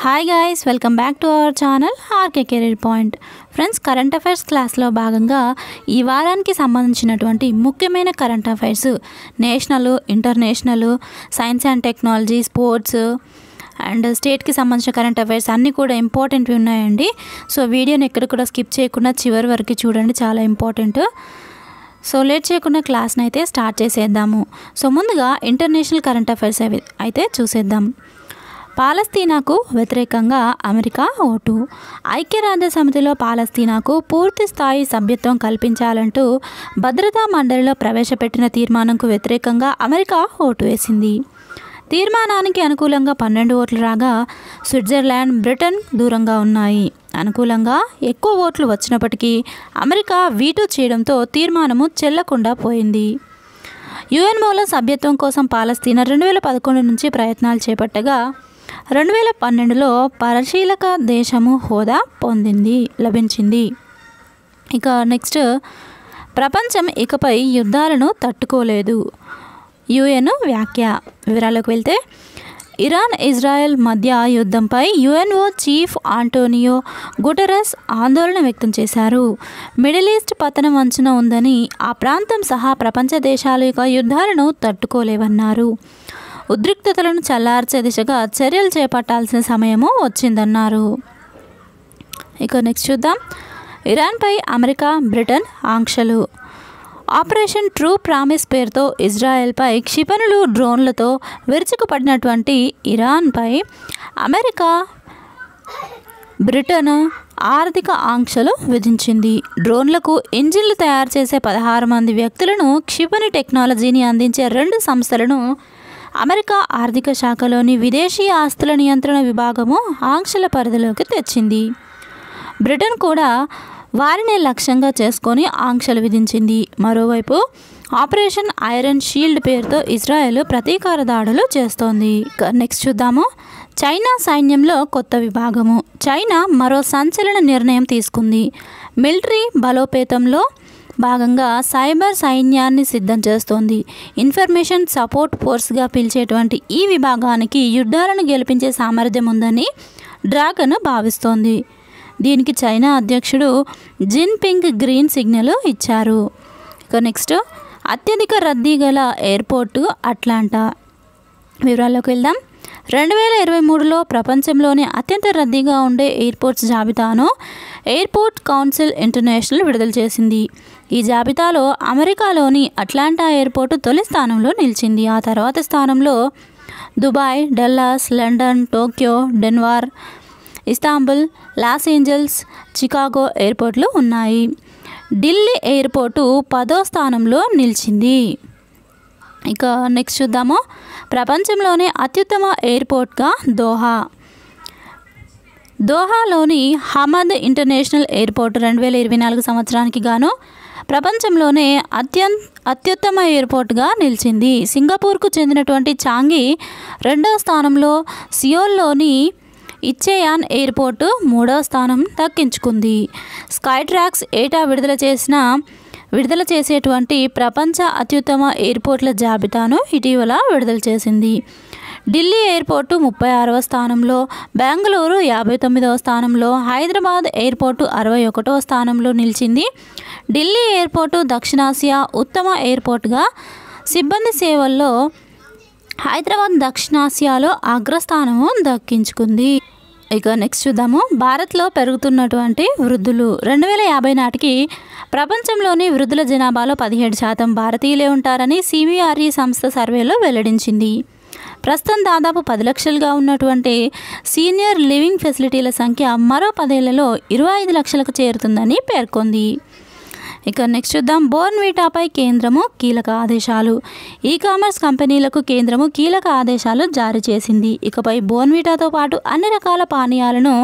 Hi guys, welcome back to our channel RK career point. Friends, current affairs క్లాస్లో భాగంగా ఈ వారానికి సంబంధించినటువంటి ముఖ్యమైన current affairs, national, international, science and technology, sports and స్టేట్కి సంబంధించిన కరెంట్ అఫైర్స్ అన్నీ కూడా ఇంపార్టెంట్వి ఉన్నాయండి. సో వీడియోని ఎక్కడ కూడా స్కిప్ చేయకుండా చివరి వరకు చూడండి, చాలా ఇంపార్టెంట్. సో లేట్ చేయకుండా క్లాస్ని అయితే స్టార్ట్ చేసేద్దాము. సో ముందుగా ఇంటర్నేషనల్ కరెంట్ అఫైర్స్ అయితే చూసేద్దాం. పాలస్తీనాకు వ్యతిరేకంగా అమెరికా ఓటు. ఐక్యరాజ్య సమితిలో పాలస్తీనాకు పూర్తి స్థాయి సభ్యత్వం కల్పించాలంటూ భద్రతా మండలిలో ప్రవేశపెట్టిన తీర్మానంకు వ్యతిరేకంగా అమెరికా ఓటు వేసింది. తీర్మానానికి అనుకూలంగా 12 ఓట్లు రాగా స్విట్జర్లాండ్, బ్రిటన్ దూరంగా ఉన్నాయి. అనుకూలంగా ఎక్కువ ఓట్లు వచ్చినప్పటికీ అమెరికా వీటో చేయడంతో తీర్మానము చెల్లకుండా పోయింది. యుఎన్ఓలో సభ్యత్వం కోసం పాలస్తీనా 2011 నుంచి ప్రయత్నాలు చేపట్టగా 2012లో పరిశీలక దేశము హోదా లభించింది. ఇక నెక్స్ట్, ప్రపంచం ఇకపై యుద్ధాలను తట్టుకోలేదు. యుఎన్ వ్యాఖ్య. వివరాలకు వెళ్తే, ఇరాన్, ఇజ్రాయెల్ మధ్య యుద్ధంపై యుఎన్ఓ చీఫ్ ఆంటోనియో గుటెరస్ ఆందోళన వ్యక్తం చేశారు. మిడిల్ ఈస్ట్ పతనం అంచున ఉందని, ఆ ప్రాంతం సహా ప్రపంచ దేశాలు ఇక యుద్ధాలను తట్టుకోలేవన్నారు. ఉద్రిక్తతలను చల్లార్చే దిశగా చర్యలు చేపట్టాల్సిన సమయము వచ్చిందన్నారు. ఇక నెక్స్ట్ చూద్దాం. ఇరాన్పై అమెరికా, బ్రిటన్ ఆంక్షలు. ఆపరేషన్ ట్రూ ప్రామిస్ పేరుతో ఇజ్రాయెల్పై క్షిపణులు, డ్రోన్లతో విరుచుకుపడినటువంటి ఇరాన్పై అమెరికా, బ్రిటన్ ఆర్థిక ఆంక్షలు విధించింది. డ్రోన్లకు ఇంజిన్లు తయారు చేసే 16 మంది వ్యక్తులను, క్షిపణి టెక్నాలజీని అందించే 2 సంస్థలను అమెరికా ఆర్థిక శాఖలోని విదేశీ ఆస్తుల నియంత్రణ విభాగము ఆంక్షల పరిధిలోకి తెచ్చింది. బ్రిటన్ కూడా వారిని లక్ష్యంగా చేసుకొని ఆంక్షలు విధించింది. మరోవైపు ఆపరేషన్ ఐరన్ షీల్డ్ పేరుతో ఇజ్రాయెల్ ప్రతీకార దాడులు చేస్తోంది. నెక్స్ట్ చూద్దాము. చైనా సైన్యంలో కొత్త విభాగము. చైనా మరో సంచలన నిర్ణయం తీసుకుంది. మిలిటరీ బలోపేతంలో భాగంగా సైబర్ సైన్యాన్ని సిద్ధం చేస్తోంది. ఇన్ఫర్మేషన్ సపోర్ట్ ఫోర్స్గా పిలిచేటువంటి ఈ విభాగానికి యుద్ధాలను గెలిపించే సామర్థ్యం ఉందని డ్రాగన్ భావిస్తోంది. దీనికి చైనా అధ్యక్షుడు జిన్పింగ్ గ్రీన్ సిగ్నల్ ఇచ్చారు. ఇక నెక్స్ట్, అత్యధిక రద్దీ గల ఎయిర్పోర్టు అట్లాంటా. వివరాల్లోకి వెళ్దాం. 2023లో ప్రపంచంలోనే అత్యంత రద్దీగా ఉండే ఎయిర్పోర్ట్స్ జాబితాను ఎయిర్పోర్ట్ కౌన్సిల్ ఇంటర్నేషనల్ విడుదల చేసింది. ఈ జాబితాలో అమెరికాలోని అట్లాంటా ఎయిర్పోర్టు తొలి స్థానంలో నిలిచింది. ఆ తర్వాత స్థానంలో Dubai, Dallas, London, Tokyo, Denver, Istanbul, Los Angeles, Chicago ఎయిర్పోర్ట్లు ఉన్నాయి. ఢిల్లీ ఎయిర్పోర్టు 10వ స్థానంలో నిలిచింది. ఇక నెక్స్ట్ చూద్దాము. ప్రపంచంలోనే అత్యుత్తమ ఎయిర్పోర్ట్గా దోహాలోని హమద్ ఇంటర్నేషనల్ ఎయిర్పోర్ట్ 2024 సంవత్సరానికి గాను ప్రపంచంలోనే అత్యుత్తమ ఎయిర్పోర్ట్గా నిలిచింది. సింగపూర్కు చెందినటువంటి చాంగి 2వ స్థానంలో, సియోల్లోని ఇచ్చేయాన్ ఎయిర్పోర్టు 3వ స్థానం దక్కించుకుంది. స్కై ట్రాక్స్ ఏటా విడుదల చేసేటువంటి ప్రపంచ అత్యుత్తమ ఎయిర్పోర్ట్ల జాబితాను ఇటీవల విడుదల చేసింది. ఢిల్లీ ఎయిర్పోర్టు 36వ స్థానంలో, బెంగళూరు 59వ స్థానంలో, హైదరాబాద్ ఎయిర్పోర్టు 61వ స్థానంలో నిలిచింది. ఢిల్లీ ఎయిర్పోర్టు దక్షిణాసియా ఉత్తమ ఎయిర్పోర్టుగా, సిబ్బంది సేవల్లో హైదరాబాద్ దక్షిణాసియాలో అగ్రస్థానము దక్కించుకుంది. ఇక నెక్స్ట్ చూద్దాము. భారత్లో పెరుగుతున్నటువంటి వృద్ధులు. 2050 నాటికి ప్రపంచంలోని వృద్ధుల జనాభాలో 17% భారతీయులే ఉంటారని CBRE సంస్థ సర్వేలో వెల్లడించింది. ప్రస్తుతం దాదాపు 10 లక్షలుగా ఉన్నటువంటి సీనియర్ లివింగ్ ఫెసిలిటీల సంఖ్య మరో 10 ఏళ్లలో 25 లక్షలకు చేరుతుందని పేర్కొంది. ఇక నెక్స్ట్ చూద్దాం. బోర్న్విటాపై కేంద్రము కీలక ఆదేశాలు. ఈ కామర్స్ కంపెనీలకు కేంద్రము కీలక ఆదేశాలు జారీ చేసింది. ఇకపై బోర్న్విటాతో పాటు అన్ని రకాల పానీయాలను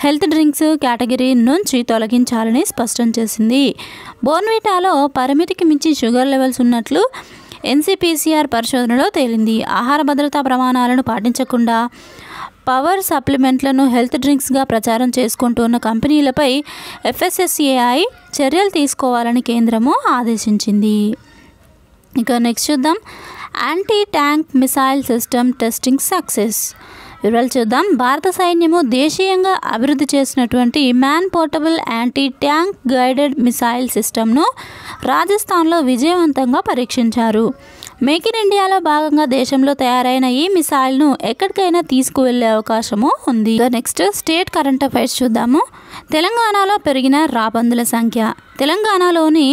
హెల్త్ డ్రింక్స్ కేటగిరీ నుంచి తొలగించాలని స్పష్టం చేసింది. బోర్న్విటాలో పరిమితికి మించి షుగర్ లెవెల్స్ ఉన్నట్లు NCPCR పరిశోధనలో తేలింది. ఆహార భద్రతా ప్రమాణాలను పాటించకుండా పవర్ సప్లిమెంట్లను హెల్త్ డ్రింక్స్గా ప్రచారం చేసుకుంటున్న కంపెనీలపై FSSAI చర్యలు తీసుకోవాలని కేంద్రము ఆదేశించింది. ఇక నెక్స్ట్ చూద్దాం. Anti tank missile system testing success. వివరాలు చూద్దాం. భారత సైన్యము దేశీయంగా అభివృద్ధి చేసినటువంటి man portable anti tank guided missile సిస్టమ్ను రాజస్థాన్లో విజయవంతంగా పరీక్షించారు. మేక్ ఇన్ ఇండియాలో భాగంగా దేశంలో తయారైన ఈ మిసైల్ను ఎక్కడికైనా తీసుకువెళ్లే అవకాశము ఉంది. నెక్స్ట్ స్టేట్ కరెంట్ అఫైర్స్ చూద్దాము. తెలంగాణలో పెరిగిన రాబందుల సంఖ్య. తెలంగాణలోని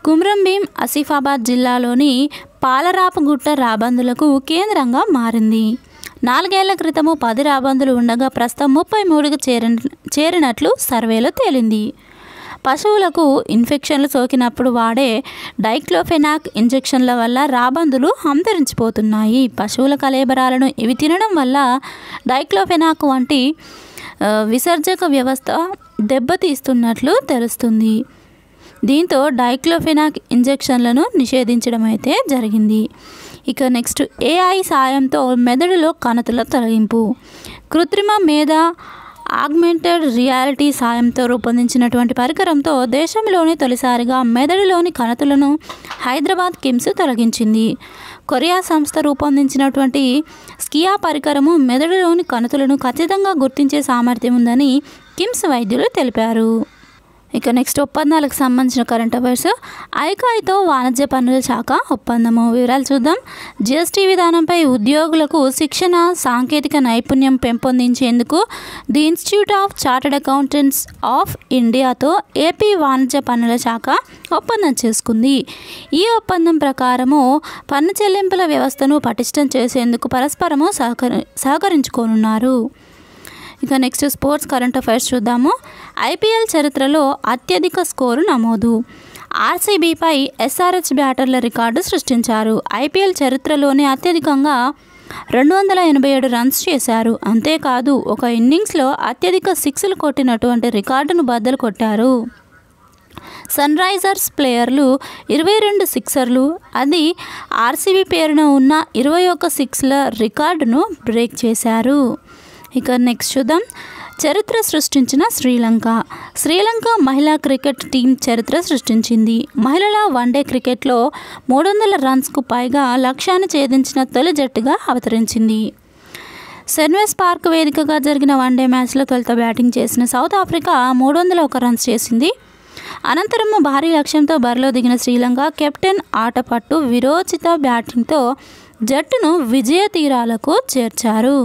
కుమ్రంభీం ఆసిఫాబాద్ జిల్లాలోని పాలరాపగుట్ట రాబందులకు కేంద్రంగా మారింది. 4 ఏళ్ల క్రితము 10 రాబందులు ఉండగా ప్రస్తుతం 33కు చేరినట్లు సర్వేలో తేలింది. పశువులకు ఇన్ఫెక్షన్లు సోకినప్పుడు వాడే డైక్లోఫెనాక్ ఇంజెక్షన్ల వల్ల రాబందులు అంతరించిపోతున్నాయి. పశువుల కళేబరాలను ఇవి తినడం వల్ల డైక్లోఫెనాక్ వంటి విసర్జక వ్యవస్థ దెబ్బతీస్తున్నట్లు తెలుస్తుంది. దీంతో డైక్లోఫెనాక్ ఇంజెక్షన్లను నిషేధించడం అయితే జరిగింది. ఇక నెక్స్ట్ AI సాయంతో మెదడులో కణతుల తొలగింపు. కృత్రిమ మేధ ఆగ్మెంటెడ్ రియాలిటీ సాయంతో రూపొందించినటువంటి పరికరంతో దేశంలోని తొలిసారిగా మెదడులోని కణతులను హైదరాబాద్ కిమ్స్ తొలగించింది. కొరియా సంస్థ రూపొందించినటువంటి స్కియా పరికరము మెదడులోని కణతులను ఖచ్చితంగా గుర్తించే సామర్థ్యం ఉందని కిమ్స్ వైద్యులు తెలిపారు. ఇక నెక్స్ట్ ఒప్పందాలకు సంబంధించిన కరెంట్ అఫైర్స్. ఐకాయ్తో వాణిజ్య పన్నుల శాఖ ఒప్పందము. వివరాలు చూద్దాం. GST విధానంపై ఉద్యోగులకు శిక్షణ, సాంకేతిక నైపుణ్యం పెంపొందించేందుకు the institute of chartered accountants of ఇండియాతో ఏపీ వాణిజ్య పన్నుల శాఖ ఒప్పందం చేసుకుంది. ఈ ఒప్పందం ప్రకారము పన్ను చెల్లింపుల వ్యవస్థను పటిష్టం చేసేందుకు పరస్పరము సహకరించుకోనున్నారు. ఇక నెక్స్ట్ స్పోర్ట్స్ కరెంట్ అఫైర్స్ చూద్దాము. IPL చరిత్రలో అత్యధిక స్కోరు నమోదు. RCBపై SRH బ్యాటర్ల రికార్డు సృష్టించారు. IPL చరిత్రలోనే అత్యధికంగా 287 రన్స్ చేశారు. అంతేకాదు ఒక ఇన్నింగ్స్లో అత్యధిక 6లు కొట్టినటువంటి రికార్డును బద్దలు కొట్టారు. సన్ రైజర్స్ ప్లేయర్లు 22 సిక్సర్లు, అది RCB పేరున ఉన్న 21 6ల రికార్డును బ్రేక్ చేశారు. ఇక నెక్స్ట్ చూద్దాం. చరిత్ర సృష్టించిన శ్రీలంక మహిళా క్రికెట్ టీం చరిత్ర సృష్టించింది. మహిళల వన్డే క్రికెట్లో 300 రన్స్కు పైగా లక్ష్యాన్ని ఛేదించిన తొలి జట్టుగా అవతరించింది. సెన్వెస్ పార్క్ వేదికగా జరిగిన వన్డే మ్యాచ్లో తొలుత బ్యాటింగ్ చేసిన సౌత్ ఆఫ్రికా 301 రన్స్ చేసింది. అనంతరం భారీ లక్ష్యంతో బరిలో దిగిన శ్రీలంక కెప్టెన్ ఆటపట్టు విరోచిత బ్యాటింగ్తో జట్టును విజయ తీరాలకు చేర్చారు.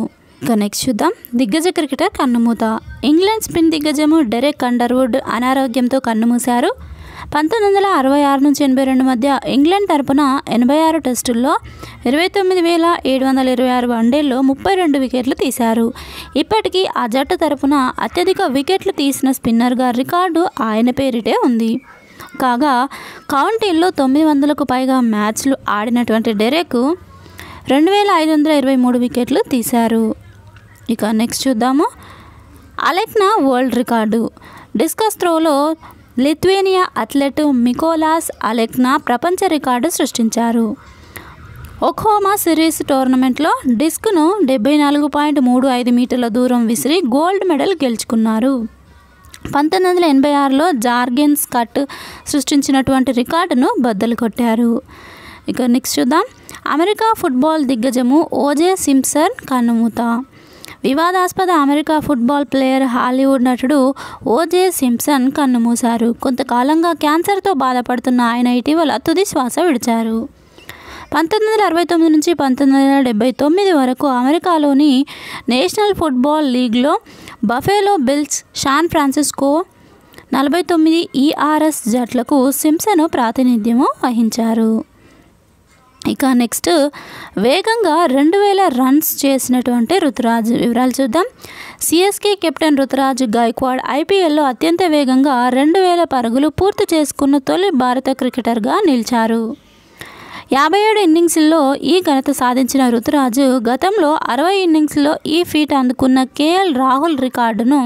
ఇక నెక్స్ట్ చూద్దాం. దిగ్గజ క్రికెటర్ కన్నుమూత. ఇంగ్లాండ్ స్పిన్ దిగ్గజము డెరెక్ అండర్వుడ్ అనారోగ్యంతో కన్నుమూశారు. 1966 నుంచి 82 మధ్య ఇంగ్లాండ్ తరపున 86 టెస్టుల్లో 29,726 వన్డేల్లో 32 వికెట్లు తీశారు. ఇప్పటికీ ఆ జట్టు తరపున అత్యధిక వికెట్లు తీసిన స్పిన్నర్గా రికార్డు ఆయన పేరిటే ఉంది. కాగా కౌంటీల్లో 900కు పైగా మ్యాచ్లు ఆడినటువంటి డెరెక్ 2,523 వికెట్లు తీశారు. ఇక నెక్స్ట్ చూద్దాము. Alekna world record. డిస్కస్ త్రోలో లిథువేనియా అథ్లెట్ మికోలాస్ అలెక్నా ప్రపంచ రికార్డు సృష్టించారు. ఒక్లోహోమా సిరీస్ టోర్నమెంట్లో డిస్క్ను 74.35 మీటర్ల దూరం విసిరి గోల్డ్ మెడల్ గెలుచుకున్నారు. 1986లో జార్గెన్ స్కట్ సృష్టించినటువంటి రికార్డును బద్దలు కొట్టారు. ఇక నెక్స్ట్ చూద్దాం. అమెరికా ఫుట్బాల్ దిగ్గజము ఓజే సింప్సన్ కన్నుమూత. వివాదాస్పద అమెరికా ఫుట్బాల్ ప్లేయర్ హాలీవుడ్ నటుడు ఓజే సింప్సన్ కన్నుమూశారు. కొంతకాలంగా క్యాన్సర్తో బాధపడుతున్న ఆయన ఇటీవల తుది శ్వాస విడిచారు. 1969 నుంచి 1979 వరకు అమెరికాలోని నేషనల్ ఫుట్బాల్ లీగ్లో Buffalo Bills, San Francisco 49 ERS జట్లకు సింప్సన్ ప్రాతినిధ్యము వహించారు. ఇక నెక్స్ట్ వేగంగా 2000 రన్స్ చేసినటువంటి రుతురాజ్. వివరాలు చూద్దాం. CSK కెప్టెన్ రుతురాజ్ గైక్వాడ్ IPLలో అత్యంత వేగంగా 2000 పరుగులు పూర్తి చేసుకున్న తొలి భారత క్రికెటర్గా నిలిచారు. 57 ఇన్నింగ్స్ల్లో ఈ ఘనత సాధించిన రుతురాజు గతంలో 60 ఇన్నింగ్స్లో ఈ ఫీట్ అందుకున్న KL రాహుల్ రికార్డును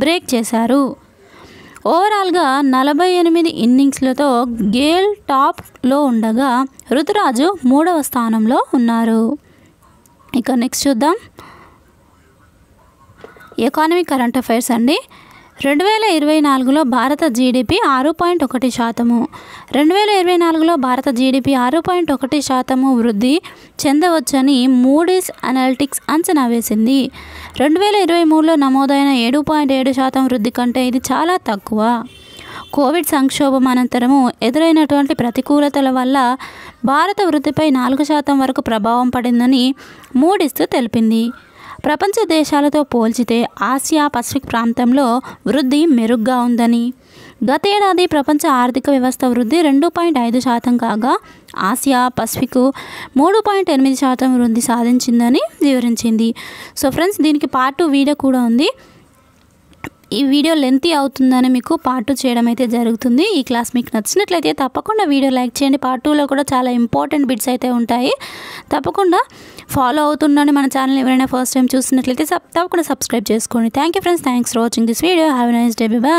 బ్రేక్ చేశారు. ఓవరాల్గా 48 ఇన్నింగ్స్లతో గేల్ టాప్లో ఉండగా రుతురాజు 3వ స్థానంలో ఉన్నారు. ఇక నెక్స్ట్ చూద్దాం. ఎకానమీ కరెంట్ అఫైర్స్ అండి. 2024లో భారత జీడిపి 6.1%. 2024లో భారత జీడిపి 6.1% వృద్ధి చెందవచ్చని మూడీస్ అనలిటిక్స్ అంచనా వేసింది. 2023లో నమోదైన 7.7% వృద్ధి కంటే ఇది చాలా తక్కువ. కోవిడ్ సంక్షోభం అనంతరము ఎదురైనటువంటి ప్రతికూలతల వల్ల భారత వృద్ధిపై 4% వరకు ప్రభావం పడిందని మూడీస్ తెలిపింది. ప్రపంచ దేశాలతో పోల్చితే ఆసియా పసిఫిక్ ప్రాంతంలో వృద్ధి మెరుగ్గా ఉందని, గతేడాది ప్రపంచ ఆర్థిక వ్యవస్థ వృద్ధి 2.5% కాగా ఆసియా పసిఫిక్ 3.8% వృద్ధి సాధించిందని వివరించింది. సో ఫ్రెండ్స్, దీనికి పార్ట్ 2 వీడియో కూడా ఉంది. ఈ వీడియో లెంతీ అవుతుందని మీకు పార్ట్ 2 చేయడం అయితే జరుగుతుంది. ఈ క్లాస్ మీకు నచ్చినట్లయితే తప్పకుండా వీడియో లైక్ చేయండి. పార్ట్ 2లో కూడా చాలా ఇంపార్టెంట్ బిట్స్ అయితే ఉంటాయి. తప్పకుండా ఫాలో అవుతుండండి. మన ఛానల్ ఎవరైనా ఫస్ట్ టైం చూస్తున్నట్లయితే తప్పకుండా సబ్స్క్రైబ్ చేసుకోండి. Thank you friends. Thanks for watching this video. Have a nice day. By.